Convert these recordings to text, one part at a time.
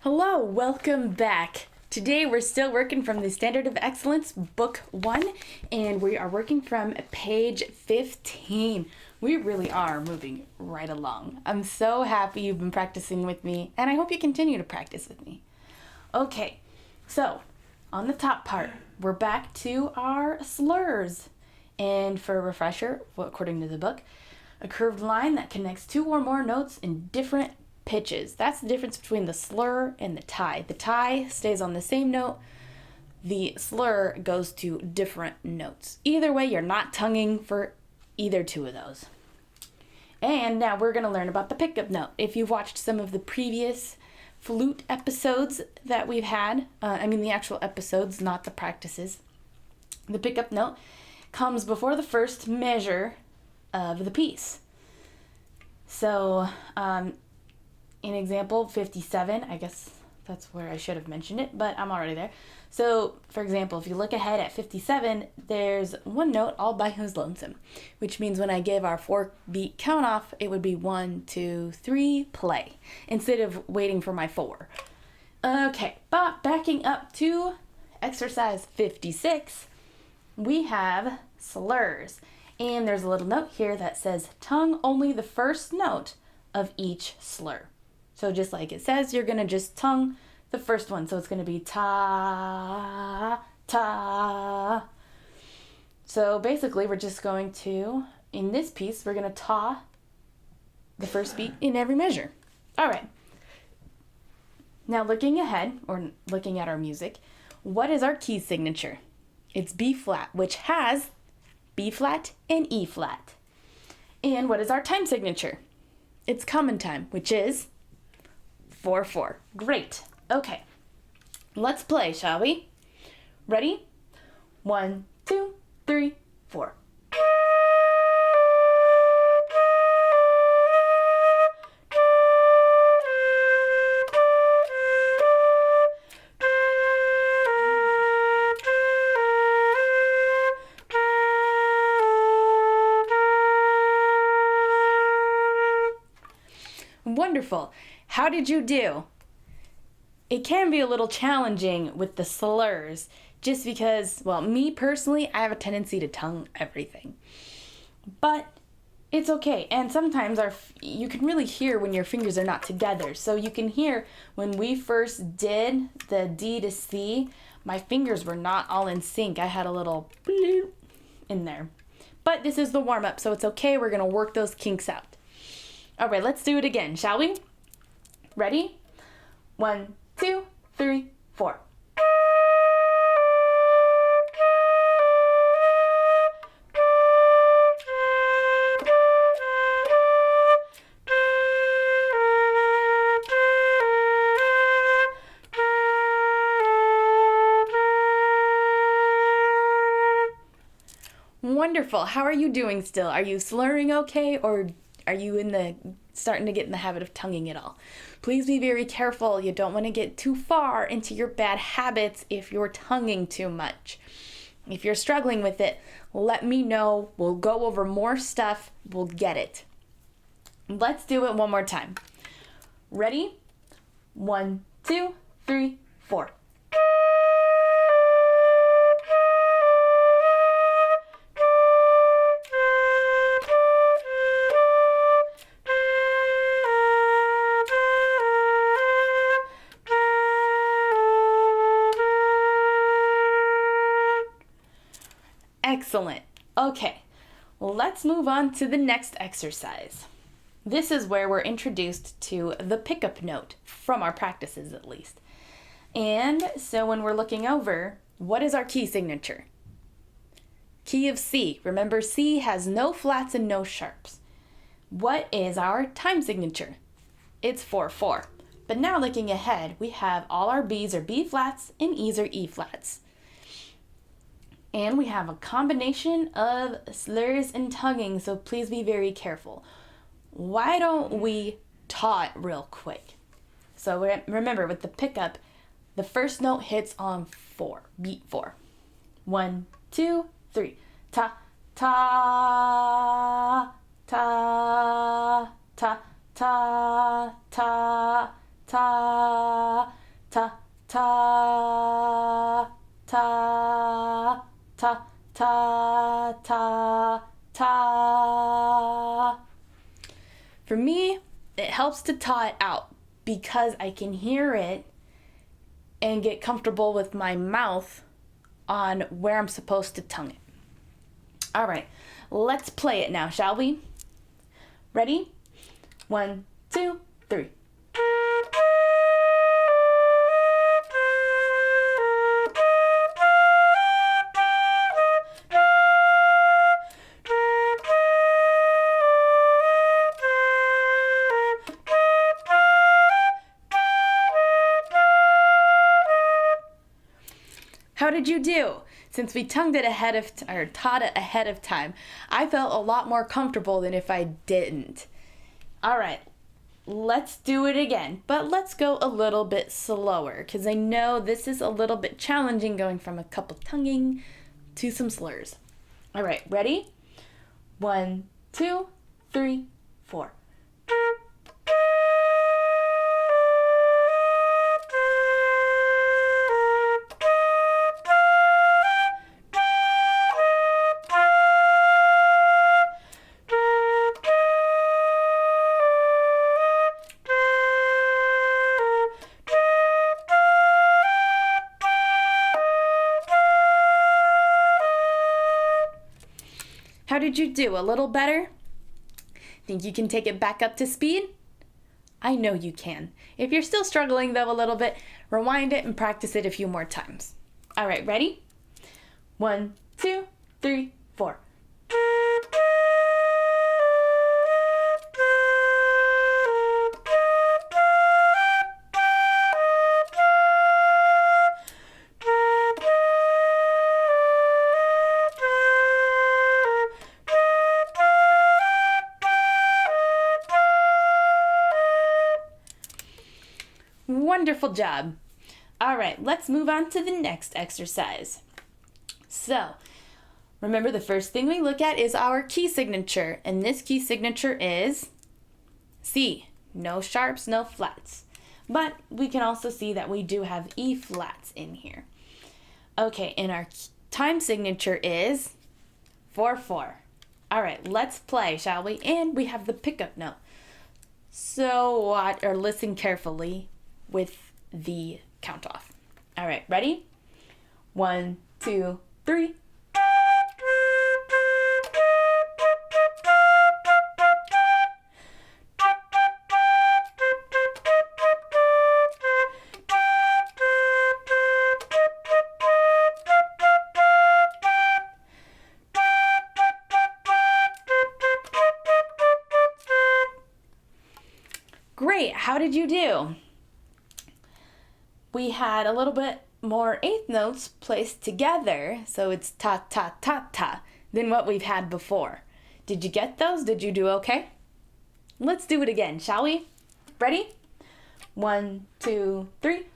Hello, welcome back. Today we're still working from the Standard of Excellence, Book 1, and we are working from page 15. We really are moving right along. I'm so happy you've been practicing with me, and I hope you continue to practice with me. Okay, so on the top part, we're back to our slurs. And for a refresher, according to the book, a curved line that connects two or more notes in different pitches. That's the difference between the slur and the tie. The tie stays on the same note. The slur goes to different notes. Either way, you're not tonguing for either two of those. And now we're going to learn about the pickup note. If you've watched some of the previous flute episodes that we've had, the actual episodes, not the practices, the pickup note comes before the first measure of the piece. So, in example 57, I guess that's where I should have mentioned it, but I'm already there. So, for example, if you look ahead at 57, there's one note all by his lonesome, which means when I give our 4-beat count off, it would be 1, 2, 3, play, instead of waiting for my 4. Okay, but backing up to exercise 56, we have slurs. And there's a little note here that says tongue only the first note of each slur. So just like it says, you're going to just tongue the first one. So it's going to be ta, ta. So basically, we're just going to, in this piece, we're going to ta the first beat in every measure. All right. Now looking ahead, or looking at our music, what is our key signature? It's B flat, which has B flat and E flat. And what is our time signature? It's common time, which is 4/4. Great. Okay. Let's play, shall we? Ready? 1, 2, 3, 4. Wonderful. How did you do? It can be a little challenging with the slurs, just because, well, me personally, I have a tendency to tongue everything. But it's okay. And sometimes you can really hear when your fingers are not together. So you can hear when we first did the D to C, my fingers were not all in sync. I had a little bloop in there. But this is the warm-up, so it's okay. We're going to work those kinks out. All right, let's do it again, shall we? Ready? 1, 2, 3, 4. Wonderful. How are you doing still? Are you slurring okay, or are you starting to get in the habit of tonguing it all? Please be very careful. You don't want to get too far into your bad habits if you're tonguing too much. If you're struggling with it, let me know. We'll go over more stuff. We'll get it. Let's do it one more time. Ready? 1, 2, 3, 4. Excellent. Okay, well, let's move on to the next exercise. This is where we're introduced to the pickup note, from our practices at least. And so when we're looking over, what is our key signature? Key of C. Remember, C has no flats and no sharps. What is our time signature? It's 4/4. But now looking ahead, we have all our B's are B flats and E's are E flats. And we have a combination of slurs and tonguing, so please be very careful. Why don't we taw it real quick? So remember, with the pickup, the first note hits on 4, beat 4. 1, 2, 3. Ta, ta, ta, ta, ta, ta, ta, ta, ta, ta, ta, ta, ta, ta. For me, it helps to ta it out because I can hear it and get comfortable with my mouth on where I'm supposed to tongue it. All right, let's play it now, shall we? Ready? 1, 2, 3. How did you do? Since we tongued it taught it ahead of time, I felt a lot more comfortable than if I didn't. All right, let's do it again, but let's go a little bit slower because I know this is a little bit challenging going from a couple tonguing to some slurs. All right, ready? 1, 2, 3, 4. How did you do? A little better? Think you can take it back up to speed? I know you can. If you're still struggling though a little bit, rewind it and practice it a few more times. All right, ready? 1, 2, 3, 4. Wonderful job. All right, let's move on to the next exercise. So, remember the first thing we look at is our key signature, and this key signature is C. No sharps, no flats. But we can also see that we do have E flats in here. Okay, and our time signature is 4/4. All right, let's play, shall we? And we have the pickup note. So watch or listen carefully with the count off. All right, ready? 1, 2, 3. Great, how did you do? We had a little bit more eighth notes placed together, so it's ta ta ta ta, than what we've had before. Did you get those? Did you do okay? Let's do it again, shall we? Ready? 1, 2, 3.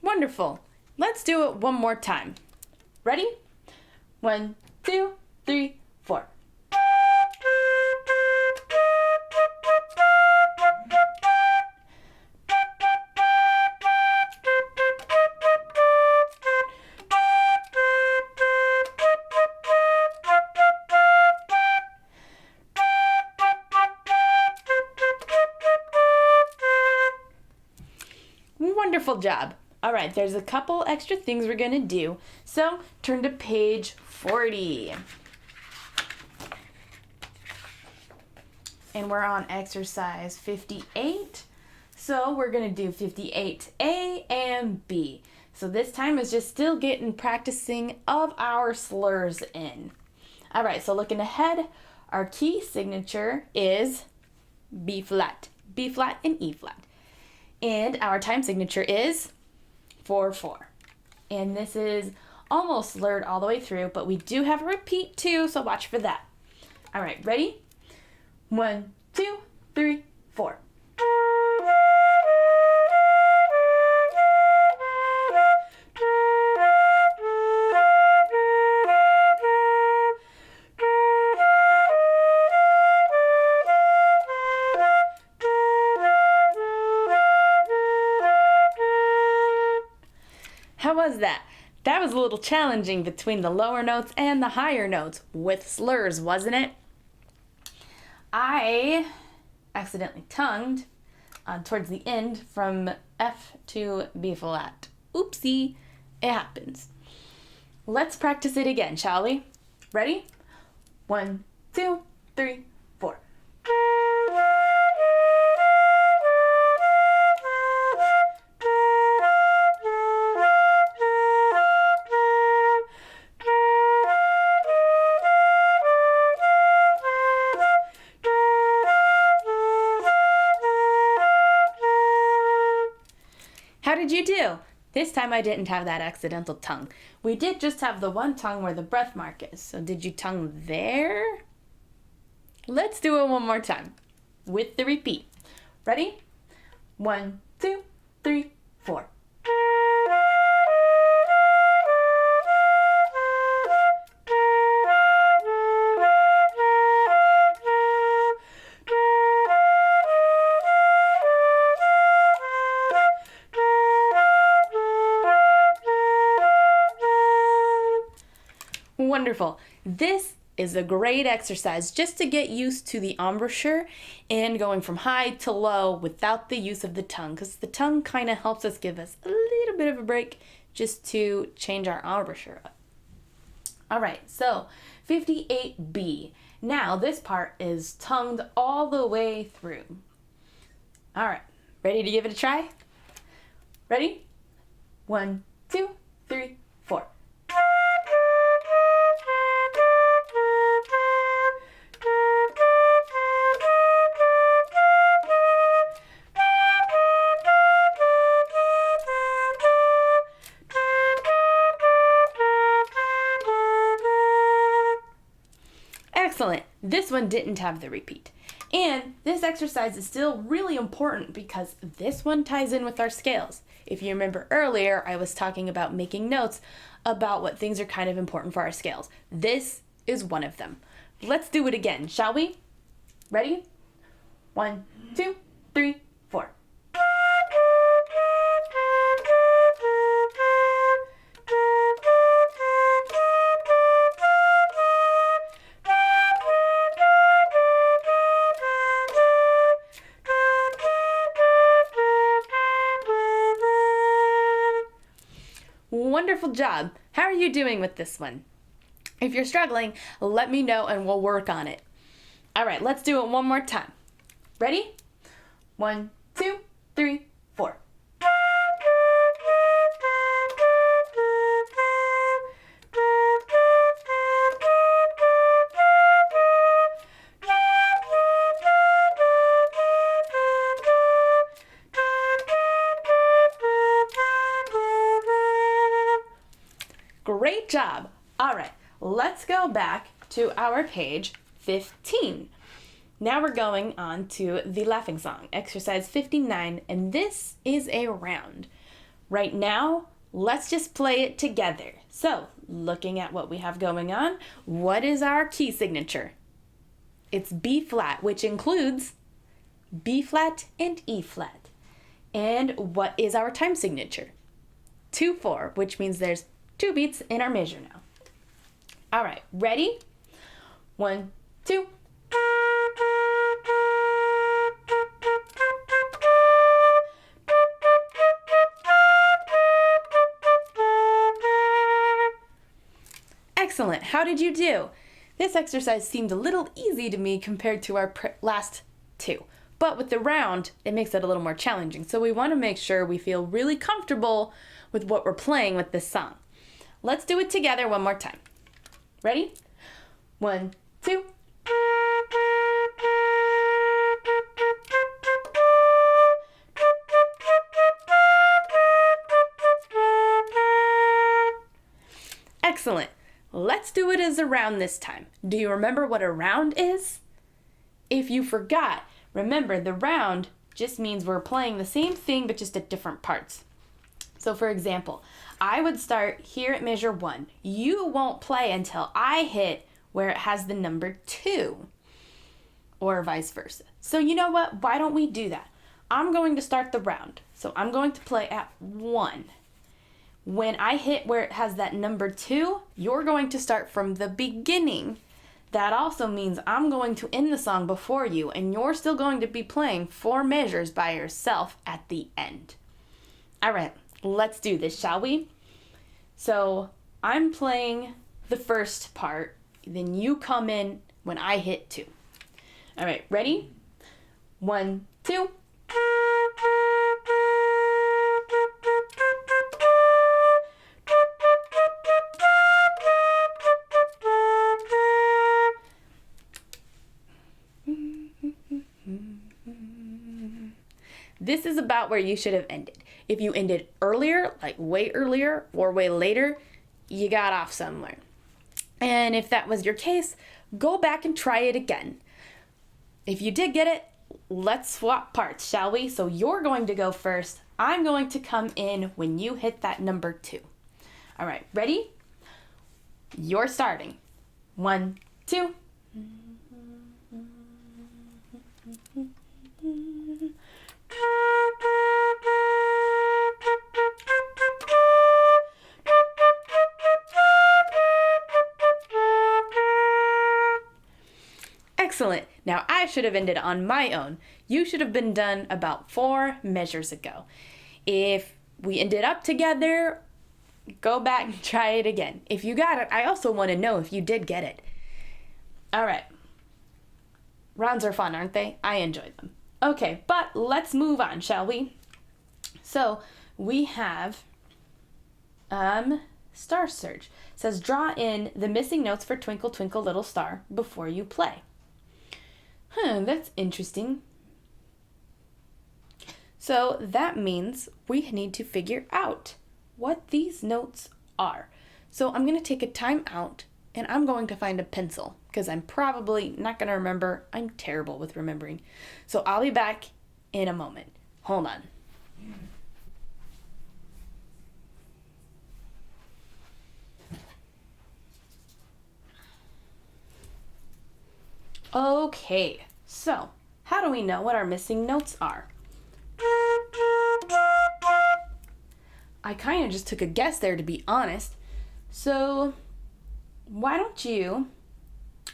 Wonderful. Let's do it one more time. Ready? 1, 2, 3, 4. Wonderful job. All right, there's a couple extra things we're gonna do. So turn to page 40. And we're on exercise 58. So we're gonna do 58A and B. So this time is just still getting practicing of our slurs in. All right, so looking ahead, our key signature is B flat and E flat. And our time signature is 4/4. And this is almost slurred all the way through, but we do have a repeat too, so watch for that. All right, ready? 1, 2, 3, 4. How was that? That was a little challenging between the lower notes and the higher notes with slurs, wasn't it? I accidentally tongued towards the end from F to B flat. Oopsie, it happens. Let's practice it again, shall we? Ready? 1, 2, 3, 4. How did you do? This time I didn't have that accidental tongue. We did just have the one tongue where the breath mark is. So did you tongue there? Let's do it one more time with the repeat. Ready? 1, 2, 3, 4. Wonderful. This is a great exercise just to get used to the embouchure and going from high to low without the use of the tongue, because the tongue kind of helps us give us a little bit of a break just to change our embouchure up. All right, so 58B. Now this part is tongued all the way through. All right, ready to give it a try? Ready? 1, 2, 3, 4. Excellent. This one didn't have the repeat. And this exercise is still really important because this one ties in with our scales. If you remember earlier, I was talking about making notes about what things are kind of important for our scales. This is one of them. Let's do it again, shall we? Ready? 1, 2, 3, 4. Wonderful job. How are you doing with this one? If you're struggling, let me know and we'll work on it. All right, let's do it one more time. Ready? 1, 2, 3, 4. Great job. All right, let's go back to our page 15. Now we're going on to the laughing song, exercise 59, and this is a round. Right now, let's just play it together. So, looking at what we have going on, what is our key signature? It's B flat, which includes B flat and E flat. And what is our time signature? 2/4, which means there's 2 beats in our measure now. All right, ready? 1, 2. Excellent. How did you do? This exercise seemed a little easy to me compared to our last two. But with the round, it makes it a little more challenging. So we want to make sure we feel really comfortable with what we're playing with this song. Let's do it together one more time. Ready? 1, 2. Excellent. Let's do it as a round this time. Do you remember what a round is? If you forgot, remember the round just means we're playing the same thing but just at different parts. So for example, I would start here at measure 1. You won't play until I hit where it has the number 2, or vice versa. So you know what? Why don't we do that? I'm going to start the round. So I'm going to play at 1. When I hit where it has that number 2, you're going to start from the beginning. That also means I'm going to end the song before you, and you're still going to be playing 4 measures by yourself at the end. All right, let's do this, shall we? So I'm playing the first part, then you come in when I hit 2. All right, ready? 1, 2. This is about where you should have ended. If you ended earlier, like way earlier or way later, you got off somewhere. And if that was your case, go back and try it again. If you did get it, let's swap parts, shall we? So you're going to go first. I'm going to come in when you hit that number 2. All right, ready? You're starting. 1, 2. Excellent. Now I should have ended on my own. You should have been done about 4 measures ago. If we ended up together, go back and try it again. If you got it, I also want to know if you did get it. All right. Rounds are fun, aren't they? I enjoyed them. Okay, but let's move on, shall we? So we have Star Search. It says draw in the missing notes for Twinkle Twinkle Little Star before you play. That's interesting. So that means we need to figure out what these notes are. So I'm going to take a time out and I'm going to find a pencil because I'm probably not going to remember. I'm terrible with remembering. So I'll be back in a moment. Hold on. Okay, so how do we know what our missing notes are? I kind of just took a guess there, to be honest. So why don't you,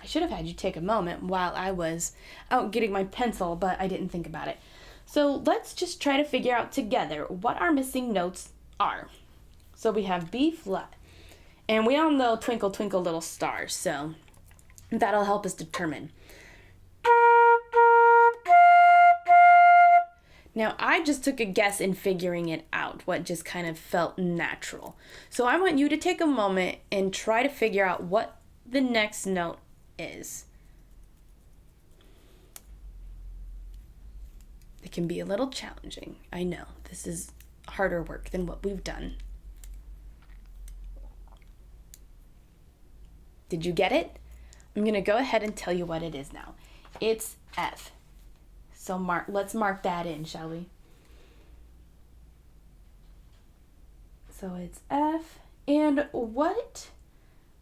I should have had you take a moment while I was out getting my pencil, but I didn't think about it. So let's just try to figure out together what our missing notes are. So we have B flat, and we all know Twinkle Twinkle Little Star, so that'll help us determine. Now, I just took a guess in figuring it out, what just kind of felt natural. So I want you to take a moment and try to figure out what the next note is. It can be a little challenging. I know, this is harder work than what we've done. Did you get it? I'm going to go ahead and tell you what it is now. It's F. So let's mark that in, shall we? So it's F. And what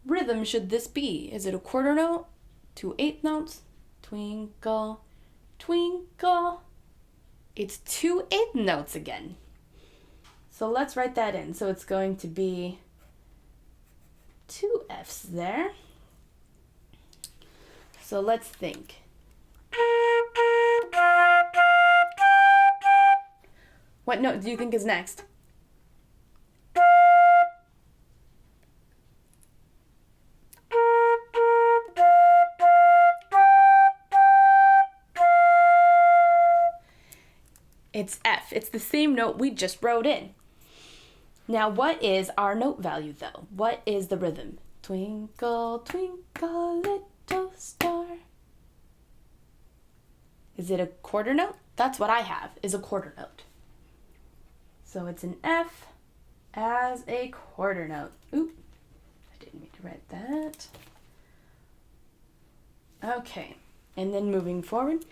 rhythm should this be? Is it a quarter note? 2 eighth notes? Twinkle, twinkle. It's 2 eighth notes again. So let's write that in. So it's going to be 2 F's there. So let's think. What note do you think is next? It's F. It's the same note we just wrote in. Now, what is our note value, though? What is the rhythm? Twinkle, twinkle, little star. Is it a quarter note? That's what I have, is a quarter note. So it's an F as a quarter note. Oop, I didn't mean to write that. Okay, And then moving forward.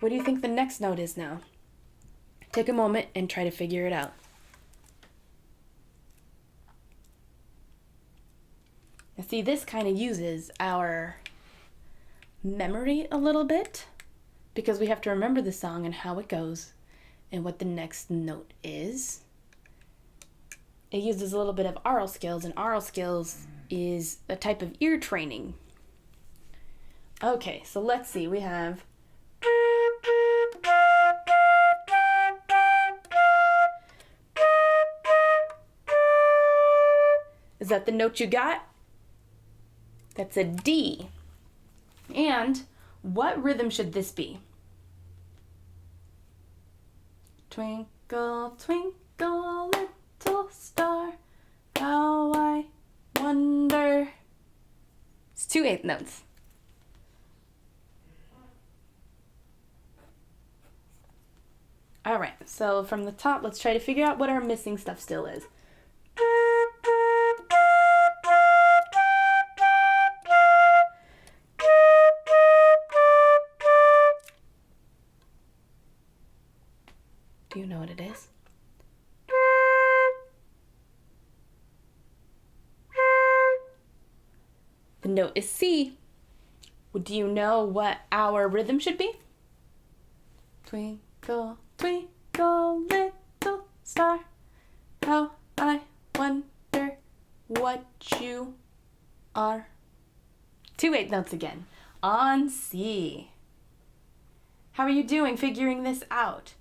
What do you think the next note is now? Take a moment and try to figure it out. Now see, this kind of uses our memory a little bit because we have to remember the song and how it goes and what the next note is. It uses a little bit of aural skills, and aural skills is a type of ear training. Okay, so let's see. We have Is that the note you got? That's a D. And what rhythm should this be? Twinkle, twinkle, little star, how I wonder. It's 2 8th notes. All right, so from the top, let's try to figure out what our missing stuff still is. Do you know what it is? The note is C. Do you know what our rhythm should be? Twinkle, twinkle, little star, how I wonder what you are. 2 8th notes again, on C. How are you doing figuring this out?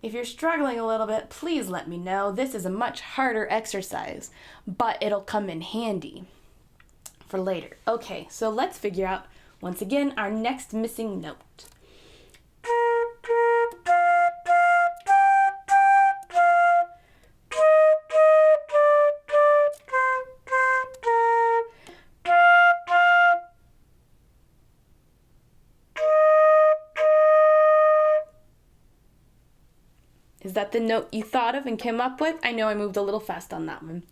If you're struggling a little bit, please let me know. This is a much harder exercise, but it'll come in handy for later. Okay, so let's figure out, once again, our next missing note. Is that the note you thought of and came up with? I know I moved a little fast on that one.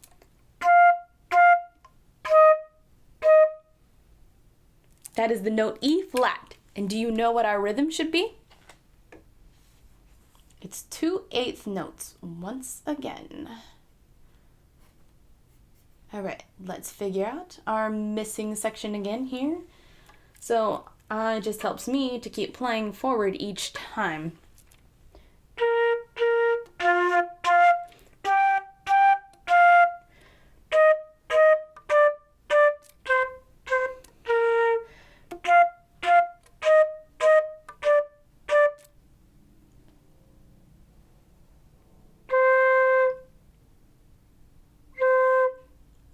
That is the note E flat. And do you know what our rhythm should be? It's 2 8th notes once again. All right, let's figure out our missing section again here. So it just helps me to keep playing forward each time.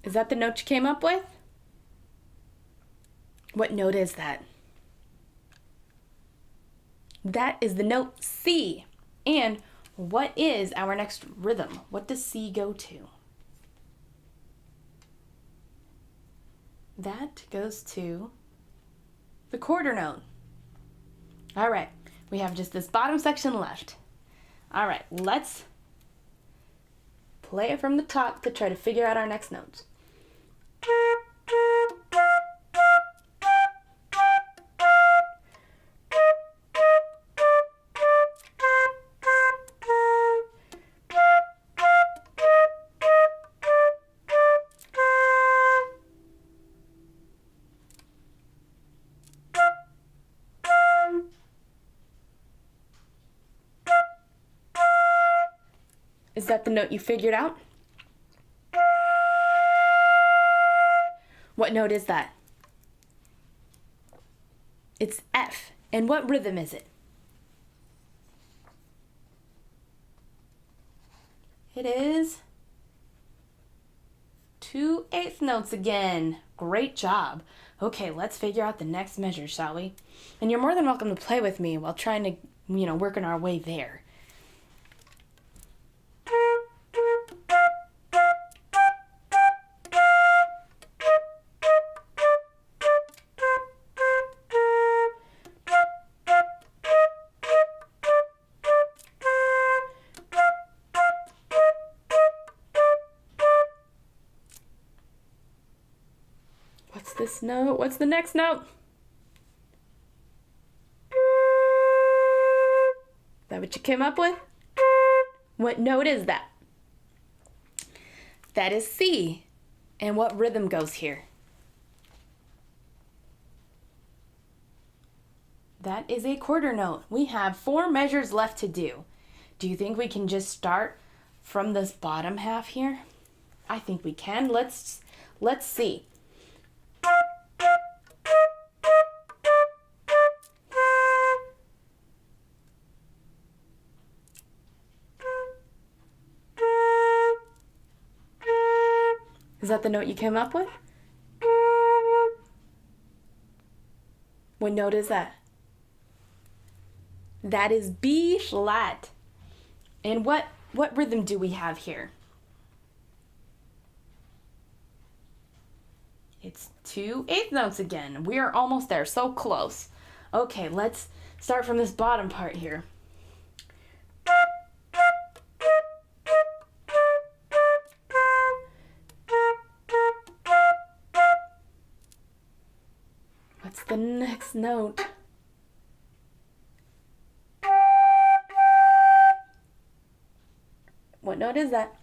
Is that the note you came up with? What note is that? That is the note C. And what is our next rhythm? What does C go to? That goes to the quarter note. All right, we have just this bottom section left. All right, let's play it from the top to try to figure out our next notes. Is that the note you figured out? What note is that? It's F. And what rhythm is it? It is 2 8th notes again. Great job. Okay, let's figure out the next measure, shall we? And you're more than welcome to play with me while trying to, work on our way there. this note? What's the next note? Is that what you came up with? What note is that? That is C. And what rhythm goes here? That is a quarter note. We have 4 measures left to do. Do you think we can just start from this bottom half here? I think we can. Let's see. Is that the note you came up with? What note is that? That is B flat. And what rhythm do we have here? It's 2 eighth notes again. We are almost there, so close. Okay, let's start from this bottom part here. What's the next note? What note is that?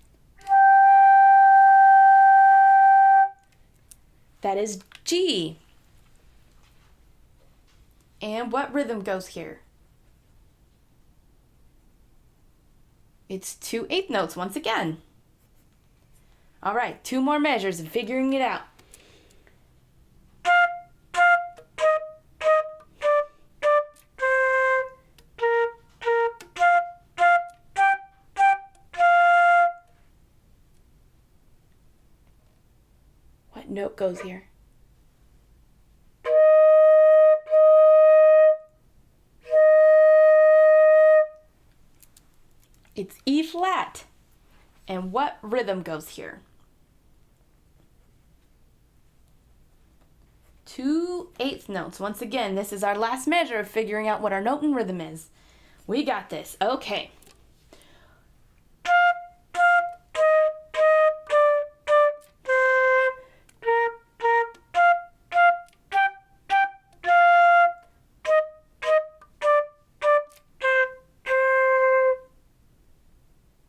That is G. And what rhythm goes here? It's 2 eighth notes once again. All right, 2 more measures and figuring it out. What note goes here? It's E flat. And what rhythm goes here? 2 eighth notes. Once again, this is our last measure of figuring out what our note and rhythm is. We got this. Okay.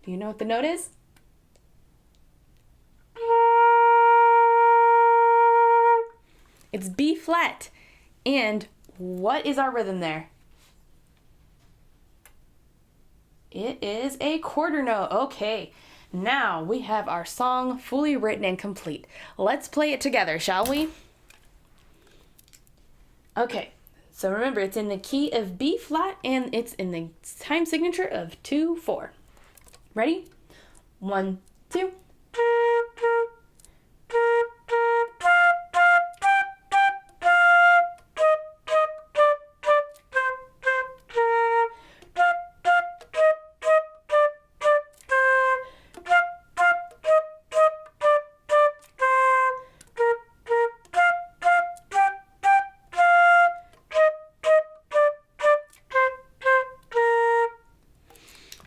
Do you know what the note is? It's B flat. And what is our rhythm there? It is a quarter note. Okay, now we have our song fully written and complete. Let's play it together, shall we? Okay, so remember it's in the key of B flat and it's in the time signature of 2/4. Ready? 1, 2.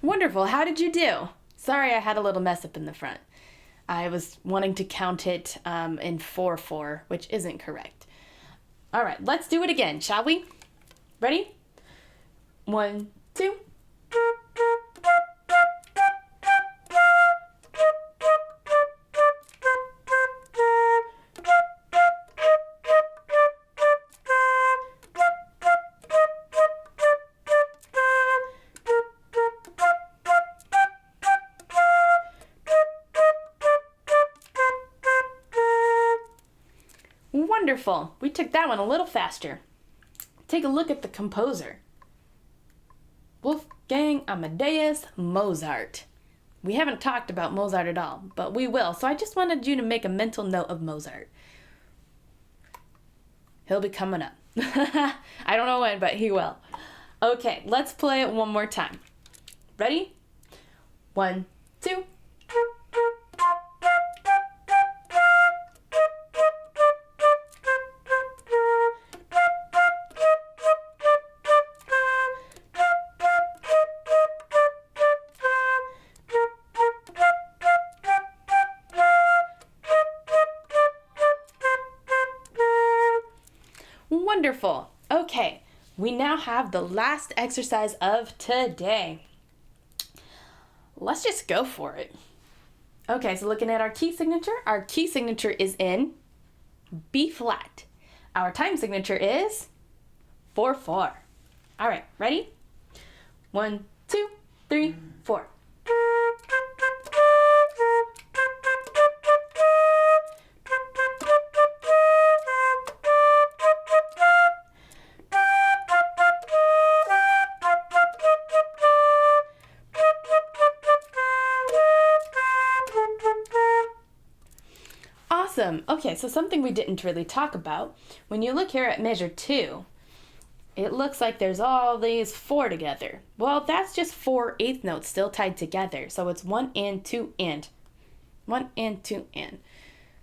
Wonderful. How did you do? Sorry I had a little mess up in the front. I was wanting to count it in 4/4, which isn't correct. All right, let's do it again, shall we? Ready? 1, 2. Wonderful. We took that one a little faster. Take a look at the composer. Wolfgang Amadeus Mozart. We haven't talked about Mozart at all, but we will. So I just wanted you to make a mental note of Mozart. He'll be coming up. I don't know when, but he will. Okay, let's play it one more time. Ready? 1, 2. Wonderful. Okay, we now have the last exercise of today. Let's just go for it. Okay, so looking at our key signature is in B flat. Our time signature is 4/4. All right, ready? 1, 2, 3, 4. Awesome. Okay, so something we didn't really talk about. When you look here at measure 2, it looks like there's all these 4 together. Well, that's just 4 eighth notes still tied together. So it's 1 and 2 and. 1 and 2 and.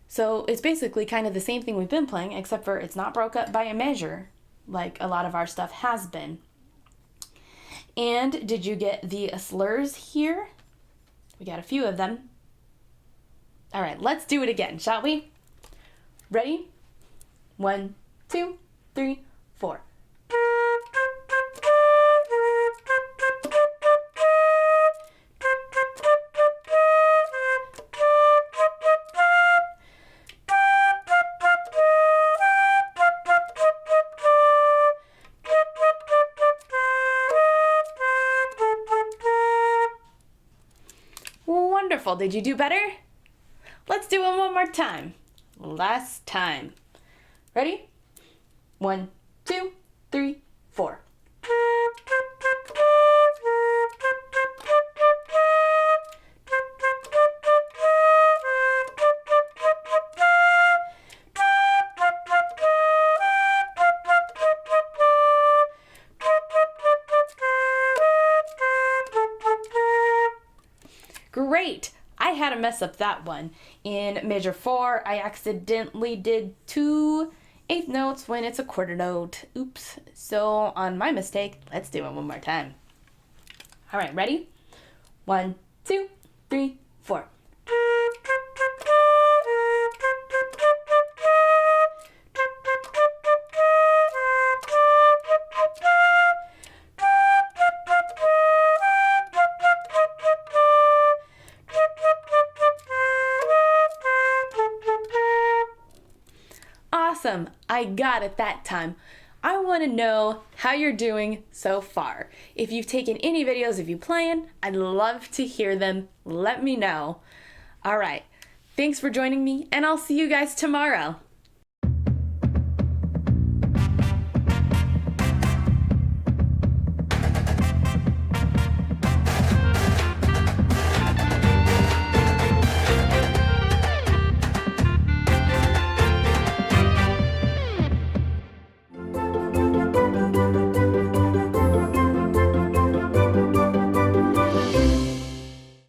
So it's basically kind of the same thing we've been playing, except for it's not broke up by a measure like a lot of our stuff has been. And did you get the slurs here? We got a few of them. All right, let's do it again, shall we? Ready? 1, 2, 3, 4. Wonderful. Did you do better? Let's do it one more time. Last time. Ready? 1, 2, 3, 4. Great! I had to mess up that one. In measure 4, I accidentally did 2 eighth notes when it's a quarter note. Oops. So on my mistake, let's do it one more time. All right, ready? 1, 2, 3, 4. Awesome, I got it that time. I want to know how you're doing so far. If you've taken any videos of you playing, I'd love to hear them. Let me know. All right, thanks for joining me, and I'll see you guys tomorrow.